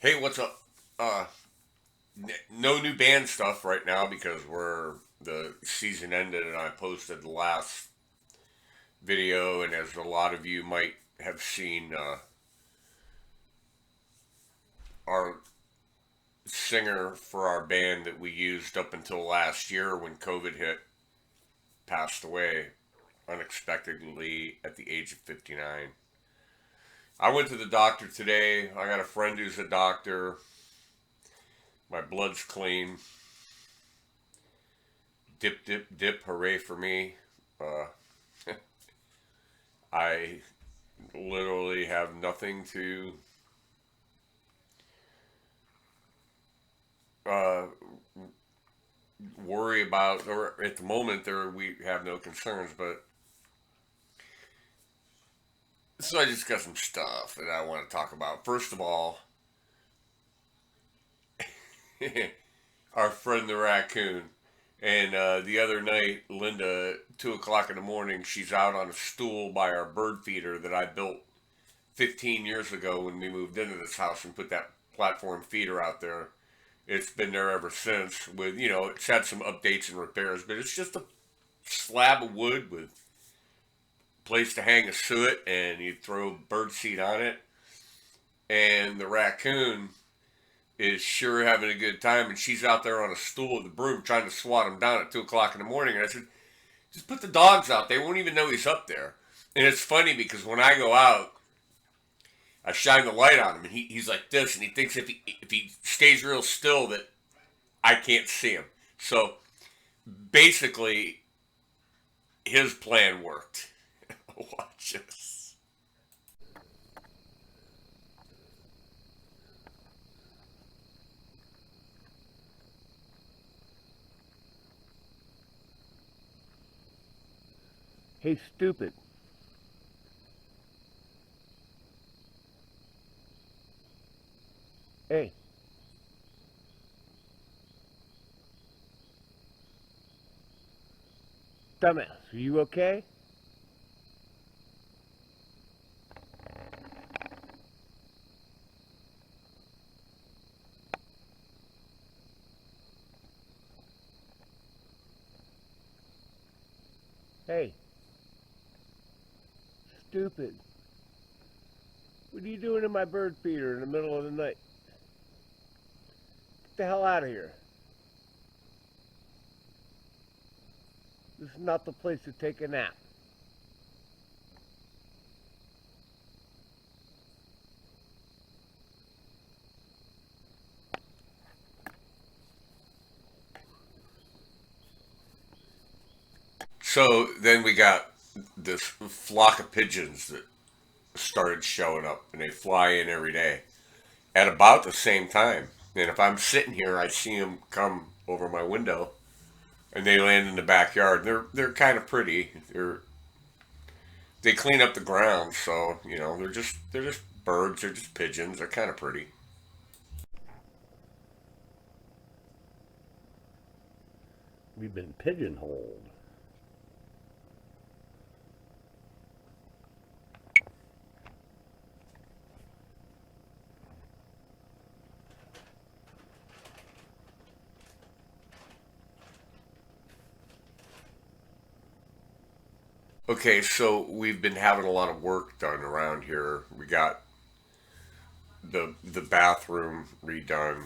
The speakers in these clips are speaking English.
Hey, what's up? Uh, no new band stuff right now because the season ended and I posted the last video, and as a lot of you might have seen, our singer for our band that we used up until last year when COVID hit passed away unexpectedly at the age of 59. I went to the doctor today. I got a friend who's a doctor. My blood's clean. Dip, dip, dip, hooray for me. Uh, I literally have nothing to uh, worry about, or at the moment there we have no concerns. But so I just got some stuff that I want to talk about. First of all, our friend the raccoon, and the other night, Linda, 2 o'clock in the morning, she's out on a stool by our bird feeder that I built 15 years ago when we moved into this house and put that platform feeder out there. It's been there ever since. With it's had some updates and repairs, but it's just a slab of wood with place to hang a suet, and you throw bird seed on it. And the raccoon is sure having a good time, and she's out there on a stool with a broom trying to swat him down at 2 o'clock in the morning. And I said, just put the dogs out. They won't even know he's up there. And it's funny because when I go out, I shine the light on him, and he's like this, and he thinks if he stays real still that I can't see him. So basically, his plan worked. Watch this. Hey, stupid. Hey, dumbass, are you okay? Hey, stupid. What are you doing in my bird feeder in the middle of the night? Get the hell out of here. This is not the place to take a nap. So then we got this flock of pigeons that started showing up, and they fly in every day at about the same time. And if I'm sitting here, I see them come over my window, and they land in the backyard. They're kind of pretty. They clean up the ground, so they're just birds. They're just pigeons. They're kind of pretty. We've been pigeonholed. Okay, so we've been having a lot of work done around here. We got the bathroom redone.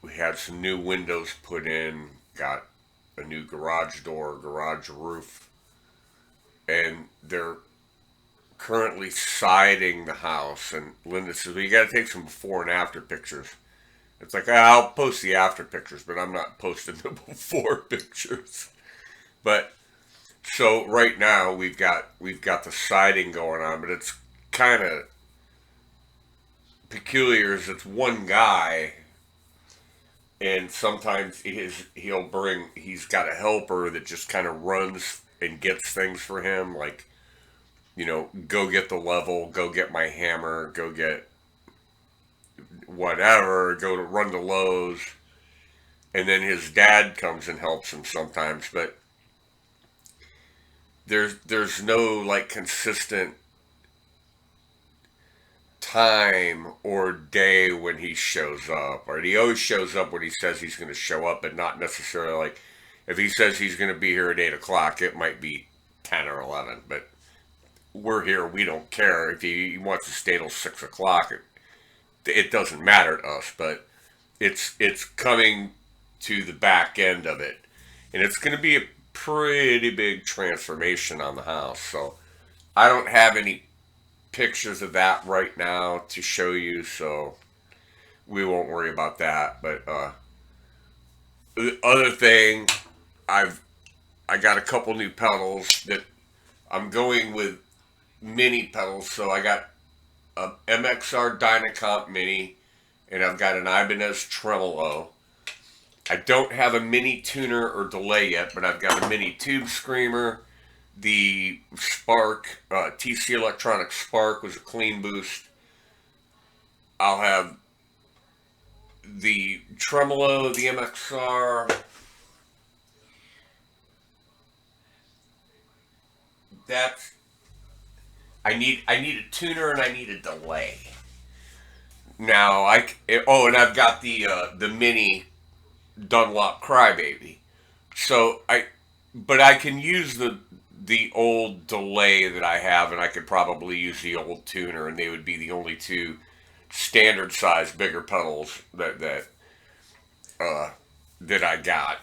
We had some new windows put in. Got a new garage door, garage roof, and they're currently siding the house. And Linda says, "Well, you got to take some before and after pictures." It's like, I'll post the after pictures, but I'm not posting the before pictures. But so right now we've got the siding going on, but it's kind of peculiar. Is it's one guy, and sometimes he's got a helper that just kind of runs and gets things for him, like go get the level, go get my hammer, go get whatever, go to run to Lowe's, and then his dad comes and helps him sometimes. But there's no like consistent time or day when he shows up. Or he always shows up when he says he's going to show up, but not necessarily like if he says he's going to be here at 8 o'clock, it might be 10 or 11. But we're here. We don't care. If he wants to stay till 6 o'clock, it doesn't matter to us. But it's coming to the back end of it. And it's going to be a pretty big transformation on the house. So I don't have any pictures of that right now to show you, so we won't worry about that. But the other thing, I got a couple new pedals that I'm going with mini pedals. So I got a MXR Dynacomp Mini, and I've got an Ibanez Tremolo. I don't have a mini tuner or delay yet, but I've got a mini tube screamer. The Spark, TC Electronics Spark was a clean boost. I'll have the Tremolo, the MXR. That's I need a tuner and I need a delay. Now and I've got the mini Dunlop Crybaby. So but I can use the old delay that I have, and I could probably use the old tuner, and they would be the only two standard size bigger pedals that I got.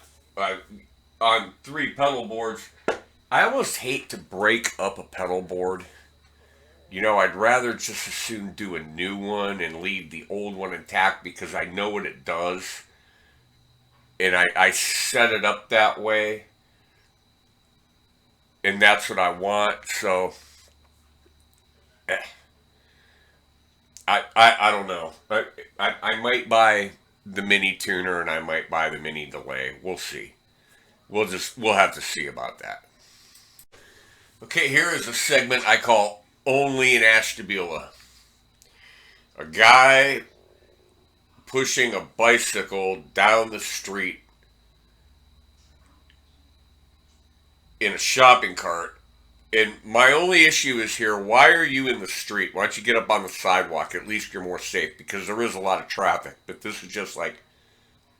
On 3 pedal boards, I almost hate to break up a pedal board. I'd rather just as soon do a new one and leave the old one intact because I know what it does. And I set it up that way. And that's what I want. So, I don't know. I might buy the mini tuner and I might buy the mini delay. We'll see. We'll have to see about that. Okay, here is a segment I call Only in Ashtabula. A guy pushing a bicycle down the street in a shopping cart. And my only issue is here, why are you in the street? Why don't you get up on the sidewalk? At least you're more safe, because there is a lot of traffic. But this is just like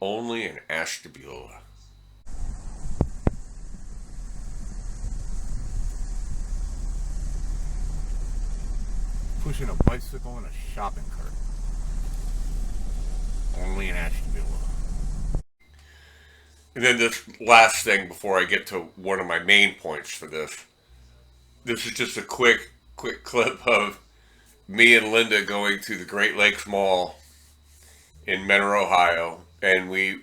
only in Ashtabula. Pushing a bicycle in a shopping cart. Only in Ashtabula. And then this last thing before I get to one of my main points for this. This is just a quick clip of me and Linda going to the Great Lakes Mall in Mentor, Ohio, and we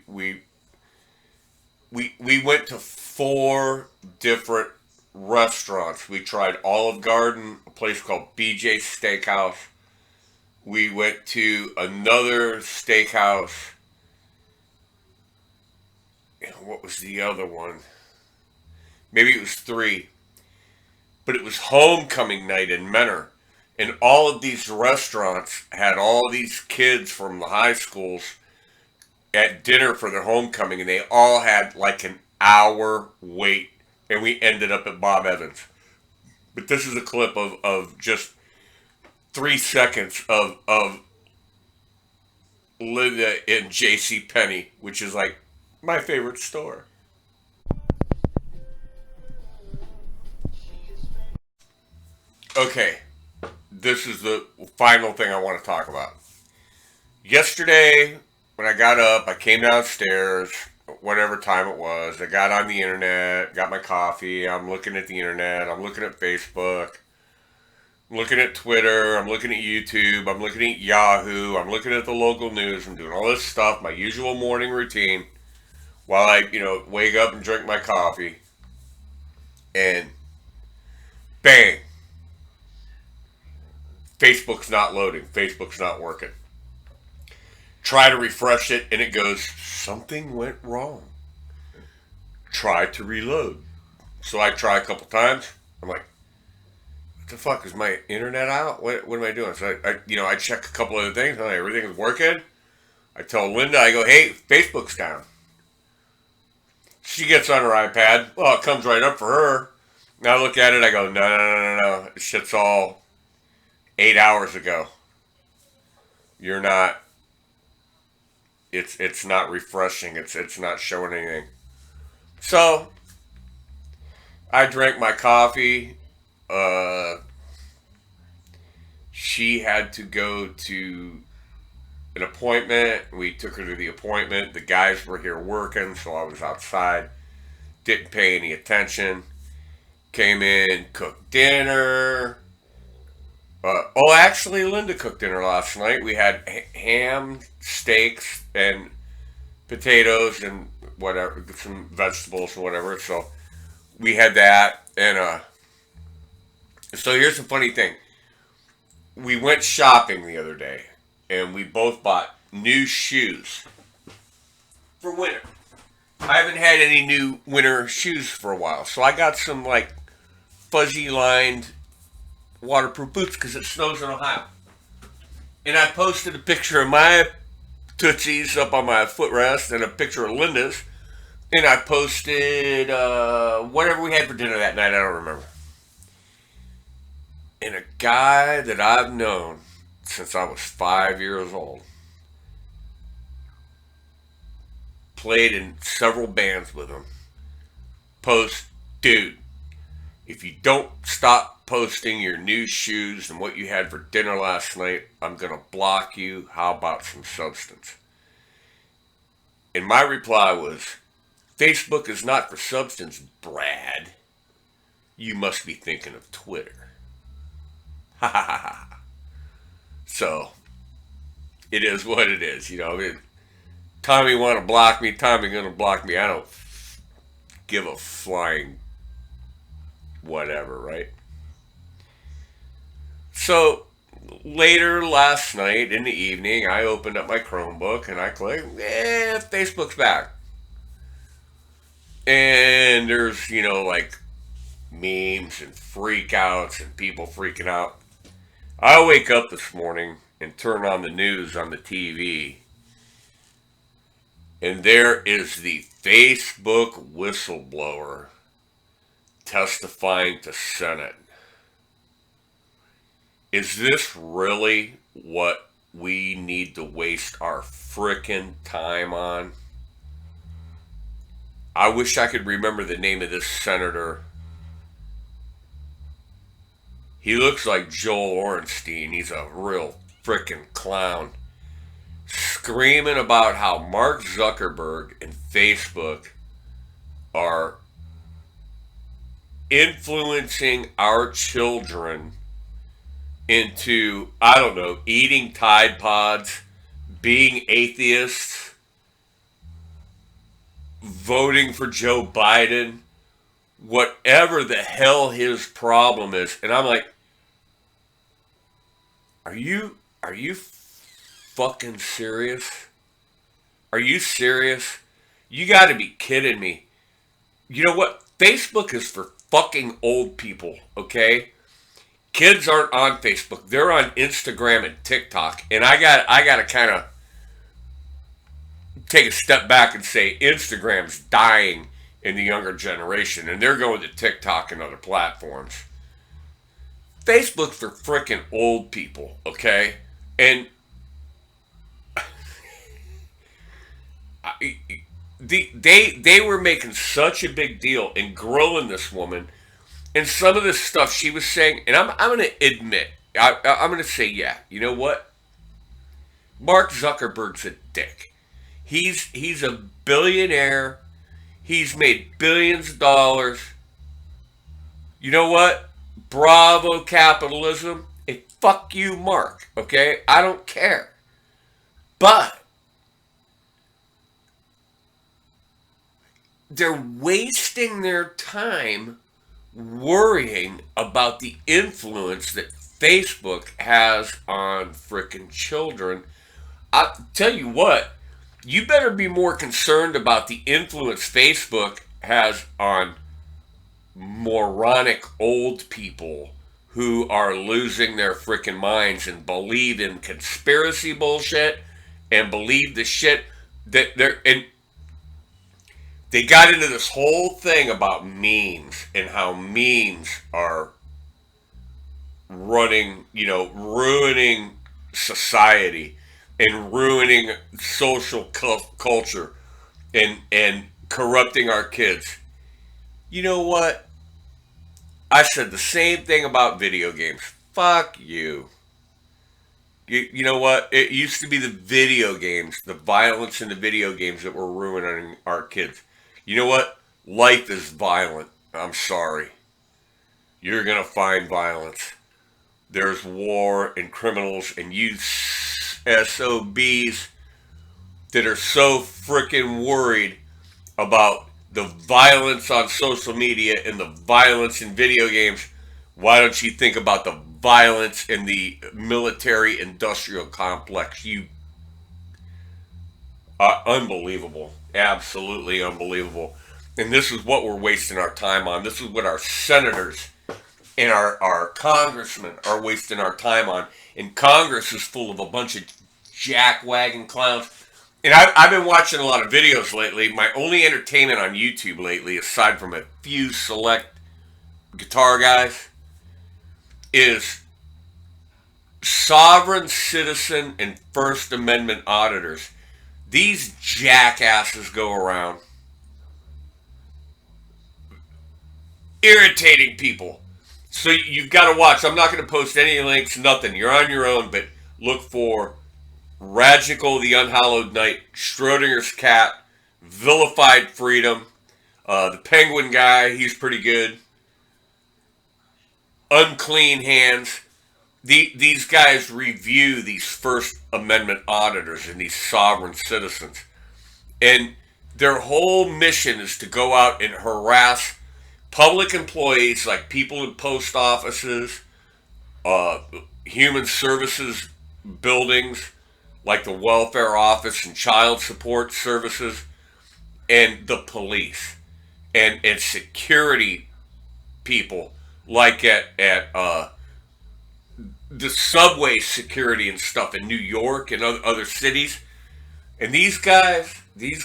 went to 4 different restaurants. We tried Olive Garden, a place called BJ's Steakhouse. We went to another steakhouse. What was the other one? Maybe it was 3. But it was homecoming night in Mentor. And all of these restaurants had all these kids from the high schools at dinner for their homecoming. And they all had like an hour wait. And we ended up at Bob Evans. But this is a clip of just 3 seconds of Linda in J.C. Penney, which is like my favorite store. Okay, this is the final thing I want to talk about. Yesterday, when I got up, I came downstairs, whatever time it was. I got on the internet, got my coffee. I'm looking at the internet. I'm looking at Facebook. I'm looking at Twitter. I'm looking at YouTube. I'm looking at Yahoo. I'm looking at the local news. I'm doing all this stuff, my usual morning routine, while I, wake up and drink my coffee. And bang. Facebook's not loading. Facebook's not working. Try to refresh it and it goes, something went wrong. Try to reload. So I try a couple times. I'm like, what the fuck, is my internet out? What am I doing? So I check a couple other things. Everything is working. I tell Linda, I go, hey, Facebook's down. She gets on her iPad. Well, it comes right up for her. Now I look at it, I go, no. This shit's all 8 hours ago. you're not. It's not refreshing. It's not showing anything. So I drank my coffee. Uh, she had to go to an appointment. We took her to the appointment. The guys were here working, so I was outside. Didn't pay any attention. Came in, cooked dinner. Actually, Linda cooked dinner last night. We had ham, steaks, and potatoes, and whatever, some vegetables and whatever. So we had that. And so here's the funny thing: we went shopping the other day, and we both bought new shoes for winter. I haven't had any new winter shoes for a while, so I got some like fuzzy lined waterproof boots because it snows in Ohio. And I posted a picture of my Tootsies up on my footrest and a picture of Linda's. And I posted whatever we had for dinner that night, I don't remember. And a guy that I've known since I was 5 years old, played in several bands with him, post, dude, if you don't stop posting your new shoes and what you had for dinner last night, I'm going to block you. How about some substance? And my reply was, Facebook is not for substance, Brad. You must be thinking of Twitter. Ha ha ha ha. So, it is what it is. You know, Tommy want to block me, Tommy going to block me. I don't give a flying whatever, right? So later last night in the evening, I opened up my Chromebook and I clicked, Facebook's back. And there's, like memes and freakouts and people freaking out. I wake up this morning and turn on the news on the TV. And there is the Facebook whistleblower testifying to Senate. Is this really what we need to waste our frickin' time on? I wish I could remember the name of this senator. He looks like Joel Ornstein. He's a real frickin' clown. Screaming about how Mark Zuckerberg and Facebook are influencing our children into, I don't know, eating Tide Pods, being atheists, voting for Joe Biden, whatever the hell his problem is. And I'm like, are you fucking serious? Are you serious? You got to be kidding me. You know what? Facebook is for fucking old people, okay? Kids aren't on Facebook. They're on Instagram and TikTok. And I got to kind of take a step back and say Instagram's dying in the younger generation, and they're going to TikTok and other platforms. Facebook's for freaking old people, okay? And they were making such a big deal and grilling this woman, and some of the stuff she was saying, and I'm going to admit, I'm going to say, yeah, you know what? Mark Zuckerberg's a dick. He's a billionaire. He's made billions of dollars. You know what? Bravo capitalism. Hey, fuck you, Mark. Okay? I don't care. But they're wasting their time worrying about the influence that Facebook has on frickin' children. I'll tell you what, you better be more concerned about the influence Facebook has on moronic old people who are losing their frickin' minds and believe in conspiracy bullshit and believe the shit that they're in. They got into this whole thing about memes and how memes are running, ruining society. and ruining social culture and corrupting our kids. You know what? I said the same thing about video games. Fuck you. You know what? It used to be the video games, the violence in the video games that were ruining our kids. You know what? Life is violent. I'm sorry. You're going to find violence. There's war and criminals and you SOBs that are so freaking worried about the violence on social media and the violence in video games. Why don't you think about the violence in the military industrial complex? You unbelievable. Absolutely unbelievable. And this is what we're wasting our time on. This is what our senators and our congressmen are wasting our time on. And Congress is full of a bunch of jackwagon clowns. And I've been watching a lot of videos lately. My only entertainment on YouTube lately, aside from a few select guitar guys, is sovereign citizen and First Amendment auditors. These jackasses go around irritating people. So you've got to watch. I'm not going to post any links, nothing. You're on your own, but look for Radical the Unhallowed Knight, Schrodinger's Cat, Vilified Freedom, the Penguin guy, he's pretty good. Unclean Hands. These guys review these First Amendment auditors and these sovereign citizens. And their whole mission is to go out and harass public employees like people in post offices, human services buildings like the welfare office and child support services, and the police and security people like at the subway security and stuff in New York and other cities. And these guys, the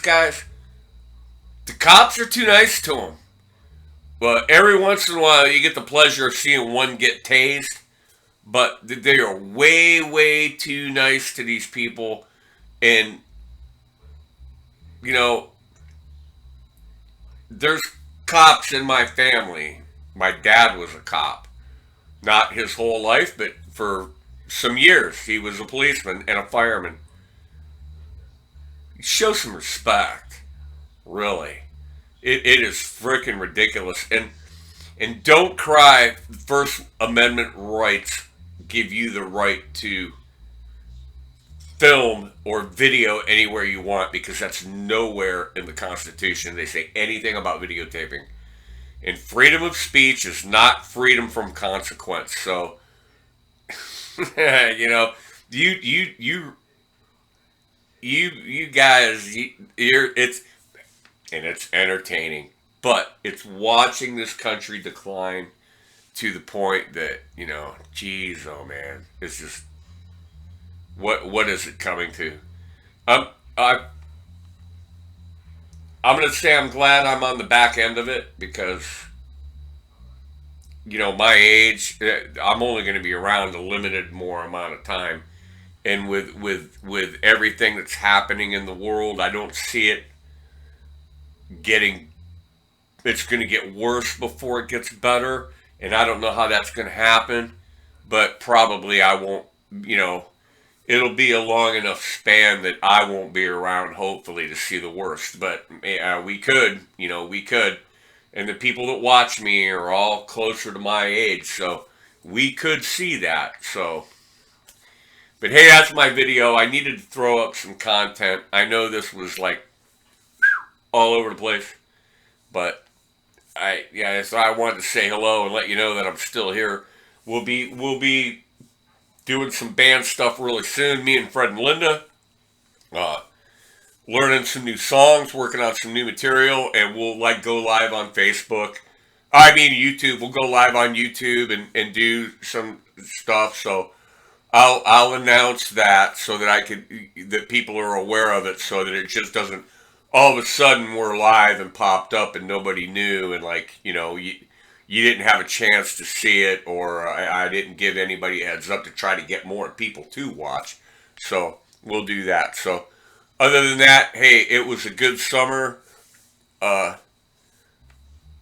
cops are too nice to them. Well, every once in a while you get the pleasure of seeing one get tased, but they are way, way too nice to these people. And, you know, there's cops in my family. My dad was a cop. Not his whole life, but for some years he was a policeman and a fireman. Show some respect. Really. It is freaking ridiculous. And don't cry. First Amendment rights give you the right to film or video anywhere you want, because that's nowhere in the Constitution they say anything about videotaping. And freedom of speech is not freedom from consequence. So, you know, you guys, it's entertaining, but it's watching this country decline to the point that, you know, geez, oh man, it's just, what is it coming to? I'm gonna say I'm glad I'm on the back end of it, because, you know, my age, I'm only going to be around a limited more amount of time, and with everything that's happening in the world, I don't see it getting. It's going to get worse before it gets better, and I don't know how that's going to happen, but probably I won't. You know, it'll be a long enough span that I won't be around, hopefully, to see the worst. But we could, you know, we could. And the people that watch me are all closer to my age, so we could see that. So, but hey, that's my video. I needed to throw up some content. I know this was like all over the place, but so I wanted to say hello and let you know that I'm still here. We'll be doing some band stuff really soon. Me and Fred and Linda, learning some new songs, working on some new material, and we'll go live on Facebook. I mean YouTube. We'll go live on YouTube and do some stuff. So I'll announce that so that that people are aware of it, so that it just doesn't all of a sudden we're live and popped up and nobody knew, and you didn't have a chance to see it, or I didn't give anybody a heads up to try to get more people to watch. So we'll do that. So, other than that, hey, it was a good summer. Uh,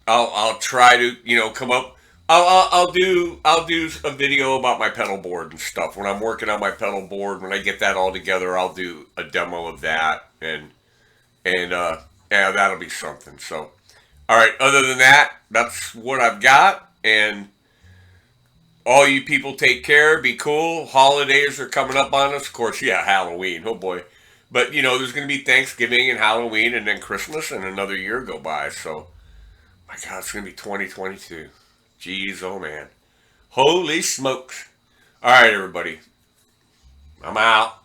I'll try to come up. I'll do a video about my pedal board and stuff when I'm working on my pedal board. When I get that all together, I'll do a demo of that and yeah, that'll be something. So, all right. Other than that, that's what I've got. And all you people take care. Be cool. Holidays are coming up on us. Of course, yeah, Halloween. Oh boy. But there's going to be Thanksgiving and Halloween and then Christmas and another year go by. So, my God, it's going to be 2022. Jeez, oh man. Holy smokes. All right, everybody. I'm out.